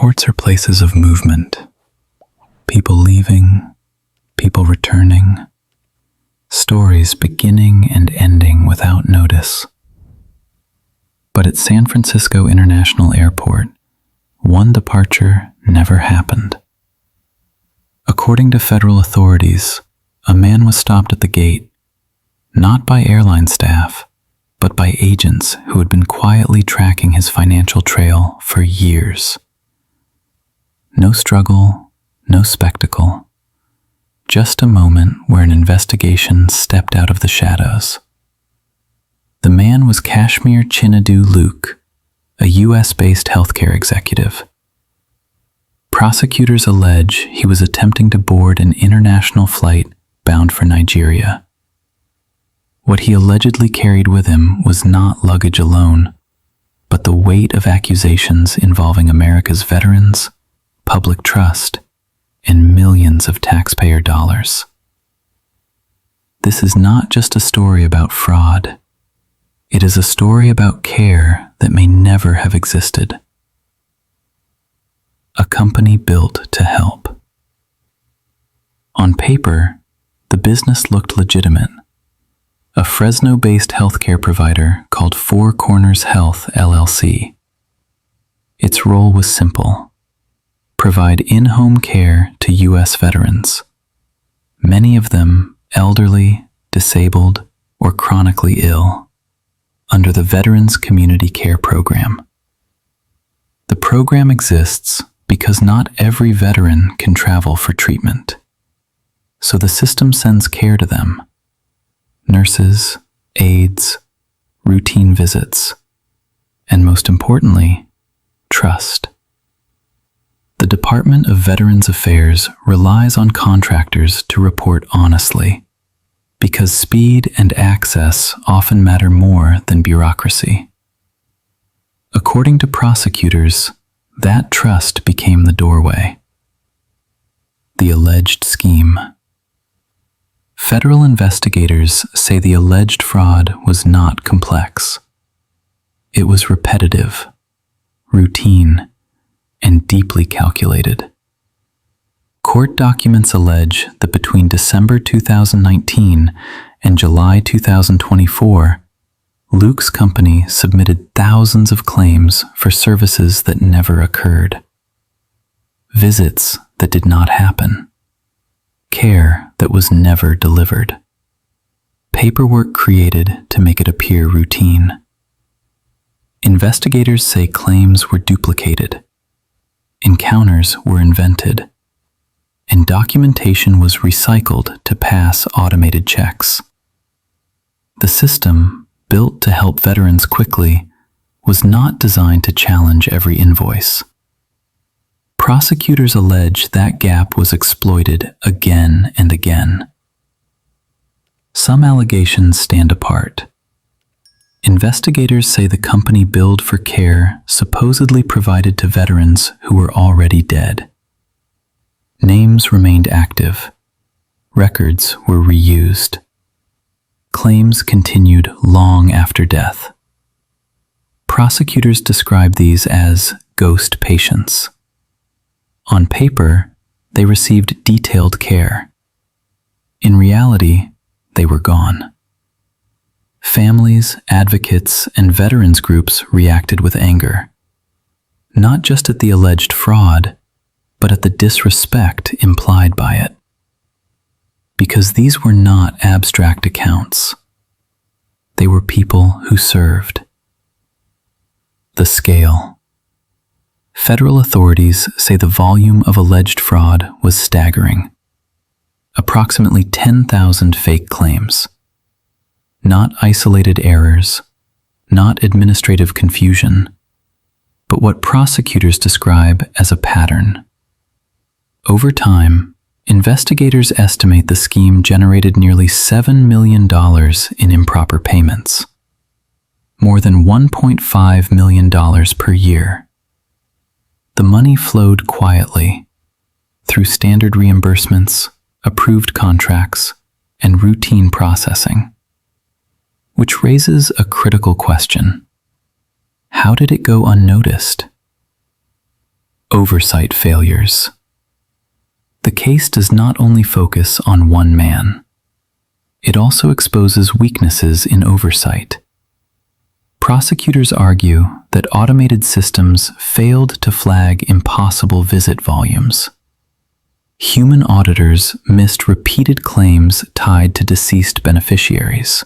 Airports are places of movement. People leaving, people returning, stories beginning and ending without notice. But at San Francisco International Airport, one departure never happened. According to federal authorities, a man was stopped at the gate, not by airline staff, but by agents who had been quietly tracking his financial trail for years. No struggle, no spectacle, just a moment where an investigation stepped out of the shadows. The man was Cahimir Chinedu Luke, a US-based healthcare executive. Prosecutors allege he was attempting to board an international flight bound for Nigeria. What he allegedly carried with him was not luggage alone, but the weight of accusations involving America's veterans, public trust, and millions of taxpayer dollars. This is not just a story about fraud. It is a story about care that may never have existed. A company built to help. On paper, the business looked legitimate. A Fresno-based healthcare provider called Four Corners Health, LLC. Its role was simple: provide in-home care to U.S. veterans, many of them elderly, disabled, or chronically ill, under the Veterans Community Care Program. The program exists because not every veteran can travel for treatment, so the system sends care to them: nurses, aides, routine visits, and most importantly, trust. The Department of Veterans Affairs relies on contractors to report honestly, because speed and access often matter more than bureaucracy. According to prosecutors, that trust became the doorway. The alleged scheme. Federal investigators say the alleged fraud was not complex. It was repetitive, routine, and deeply calculated. Court documents allege that between December 2019 and July 2024, Luke's company submitted thousands of claims for services that never occurred. Visits that did not happen. Care that was never delivered. Paperwork created to make it appear routine. Investigators say claims were duplicated. Encounters were invented, and documentation was recycled to pass automated checks. The system, built to help veterans quickly, was not designed to challenge every invoice. Prosecutors allege that gap was exploited again and again. Some allegations stand apart. Investigators say the company billed for care supposedly provided to veterans who were already dead. Names remained active. Records were reused. Claims continued long after death. Prosecutors describe these as ghost patients. On paper, they received detailed care. In reality, they were gone. Families, advocates, and veterans groups reacted with anger, not just at the alleged fraud, but at the disrespect implied by it. Because these were not abstract accounts. They were people who served. The scale. Federal authorities say the volume of alleged fraud was staggering. Approximately 10,000 fake claims. Not isolated errors, not administrative confusion, but what prosecutors describe as a pattern. Over time, investigators estimate the scheme generated nearly $7 million in improper payments, more than $1.5 million per year. The money flowed quietly, through standard reimbursements, approved contracts, and routine processing. Which raises a critical question. How did it go unnoticed? Oversight failures. The case does not only focus on one man. It also exposes weaknesses in oversight. Prosecutors argue that automated systems failed to flag impossible visit volumes. Human auditors missed repeated claims tied to deceased beneficiaries.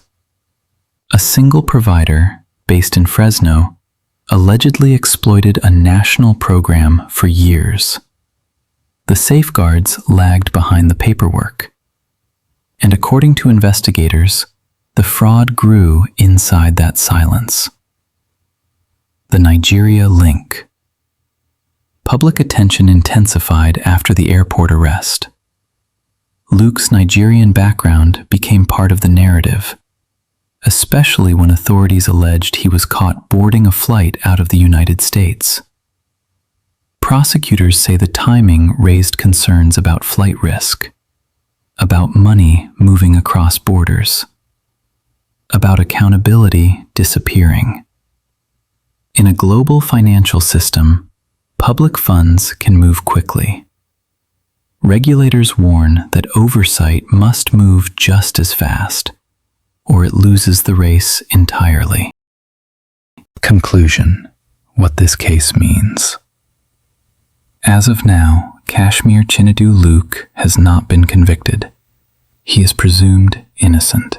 A single provider, based in Fresno, allegedly exploited a national program for years. The safeguards lagged behind the paperwork. And according to investigators, the fraud grew inside that silence. The Nigeria link. Public attention intensified after the airport arrest. Luke's Nigerian background became part of the narrative, especially when authorities alleged he was caught boarding a flight out of the United States. Prosecutors say the timing raised concerns about flight risk, about money moving across borders, about accountability disappearing. In a global financial system, public funds can move quickly. Regulators warn that oversight must move just as fast, or it loses the race entirely. Conclusion: what this case means. As of now, Cahimir Chinedu Luke has not been convicted. He is presumed innocent.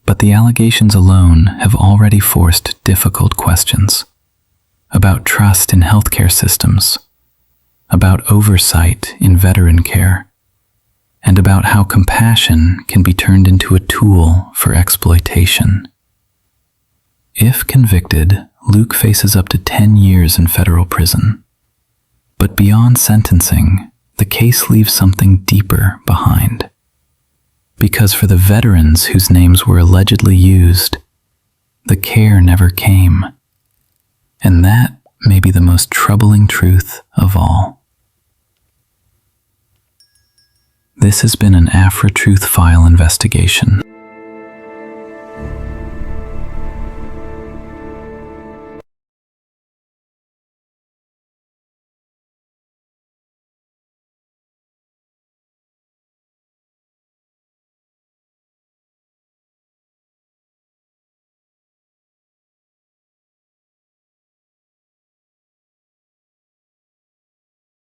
But the allegations alone have already forced difficult questions about trust in healthcare systems, about oversight in veteran care, and about how compassion can be turned into a tool for exploitation. If convicted, Luke faces up to 10 years in federal prison. But beyond sentencing, the case leaves something deeper behind. Because for the veterans whose names were allegedly used, the care never came. And that may be the most troubling truth of all. This has been an AfriTruth File investigation.